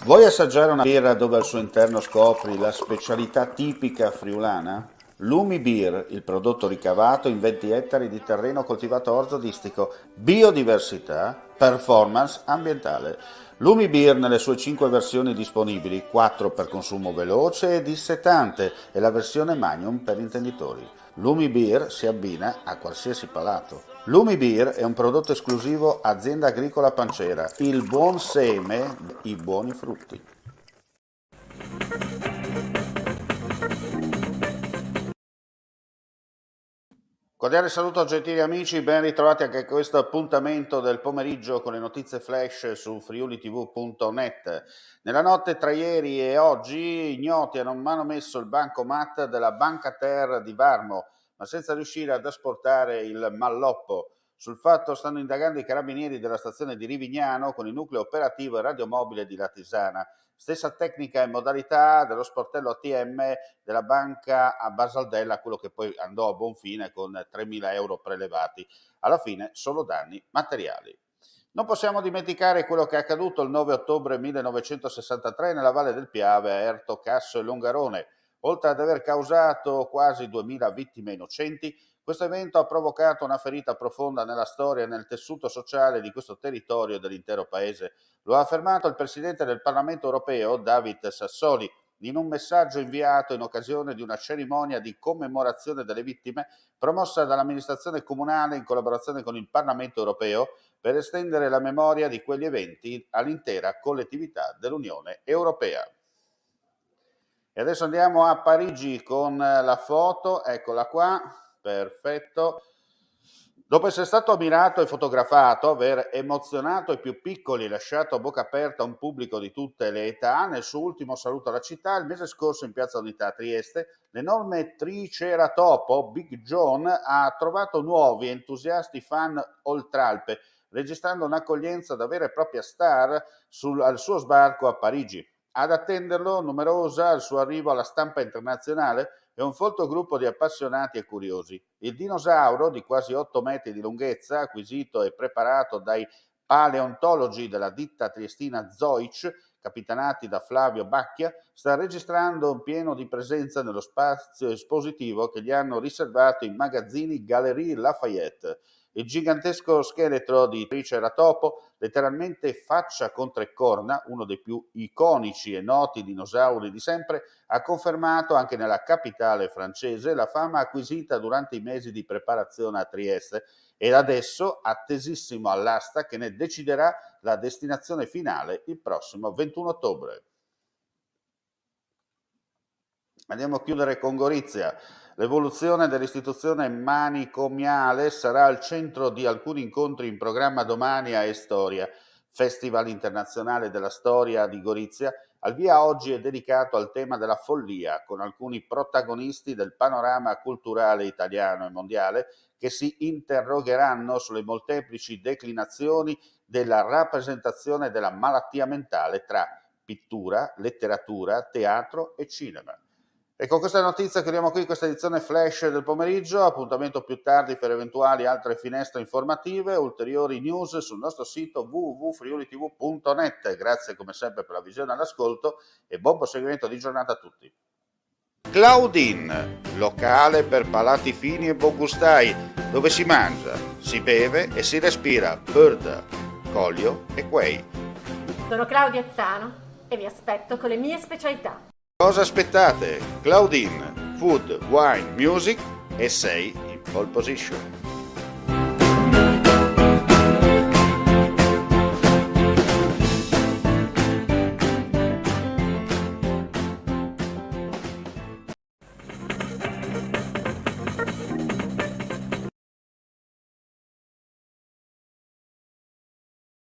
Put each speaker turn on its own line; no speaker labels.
Vuoi assaggiare una birra dove al suo interno scopri la specialità tipica friulana? Lumi Beer, il prodotto ricavato in 20 ettari di terreno coltivato orzodistico, biodiversità, performance ambientale. Lumi Beer nelle sue 5 versioni disponibili, 4 per consumo veloce e dissetante e la versione Magnum per intenditori. Lumi Beer si abbina a qualsiasi palato. Lumi Beer è un prodotto esclusivo Azienda Agricola Pancera, il buon seme, i buoni frutti. Cordiale saluto gentili amici, ben ritrovati anche a questo appuntamento del pomeriggio con le notizie flash su friulitv.net. Nella notte tra ieri e oggi ignoti hanno manomesso il bancomat della Banca Ter di Varmo, ma senza riuscire ad asportare il malloppo. Sul fatto stanno indagando i carabinieri della stazione di Rivignano con il nucleo operativo e radiomobile di Latisana. Stessa tecnica e modalità dello sportello ATM della banca a Basaldella, quello che poi andò a buon fine con 3.000 euro prelevati. Alla fine solo danni materiali. Non possiamo dimenticare quello che è accaduto il 9 ottobre 1963 nella Valle del Piave a Erto, Casso e Longarone. Oltre ad aver causato quasi 2.000 vittime innocenti, questo evento ha provocato una ferita profonda nella storia e nel tessuto sociale di questo territorio e dell'intero paese. Lo ha affermato il presidente del Parlamento europeo, David Sassoli, in un messaggio inviato in occasione di una cerimonia di commemorazione delle vittime promossa dall'amministrazione comunale in collaborazione con il Parlamento europeo per estendere la memoria di quegli eventi all'intera collettività dell'Unione Europea. E adesso andiamo a Parigi con la foto, eccola qua, perfetto. Dopo essere stato ammirato e fotografato, aver emozionato i più piccoli e lasciato a bocca aperta un pubblico di tutte le età, nel suo ultimo saluto alla città, il mese scorso in Piazza Unità a Trieste, l'enorme triceratopo Big John ha trovato nuovi entusiasti fan oltralpe, registrando un'accoglienza da vera e propria star al suo sbarco a Parigi. Ad attenderlo, numerosa al suo arrivo alla stampa internazionale, è un folto gruppo di appassionati e curiosi. Il dinosauro, di quasi 8 metri di lunghezza, acquisito e preparato dai paleontologi della ditta triestina Zoic, capitanati da Flavio Bacchia, sta registrando un pieno di presenza nello spazio espositivo che gli hanno riservato i magazzini Galerie Lafayette. Il gigantesco scheletro di Triceratopo, letteralmente faccia con 3 corna, uno dei più iconici e noti dinosauri di sempre, ha confermato anche nella capitale francese la fama acquisita durante i mesi di preparazione a Trieste ed adesso attesissimo all'asta che ne deciderà la destinazione finale il prossimo 21 ottobre. Andiamo a chiudere con Gorizia. L'evoluzione dell'istituzione manicomiale sarà al centro di alcuni incontri in programma domani a Estoria, Festival internazionale della storia di Gorizia. Al via oggi è dedicato al tema della follia, con alcuni protagonisti del panorama culturale italiano e mondiale che si interrogheranno sulle molteplici declinazioni della rappresentazione della malattia mentale tra pittura, letteratura, teatro e cinema. E con questa notizia chiudiamo qui questa edizione flash del pomeriggio, appuntamento più tardi per eventuali altre finestre informative, ulteriori news sul nostro sito www.friulitv.net. Grazie come sempre per la visione e l'ascolto e buon proseguimento di giornata a tutti. Claudine, locale per palati fini e buongustai, dove si mangia, si beve e si respira bird, Collio e quei.
Sono Claudia Zano e vi aspetto con le mie specialità.
Cosa aspettate? Claudine, Food, Wine, Music e sei in pole position.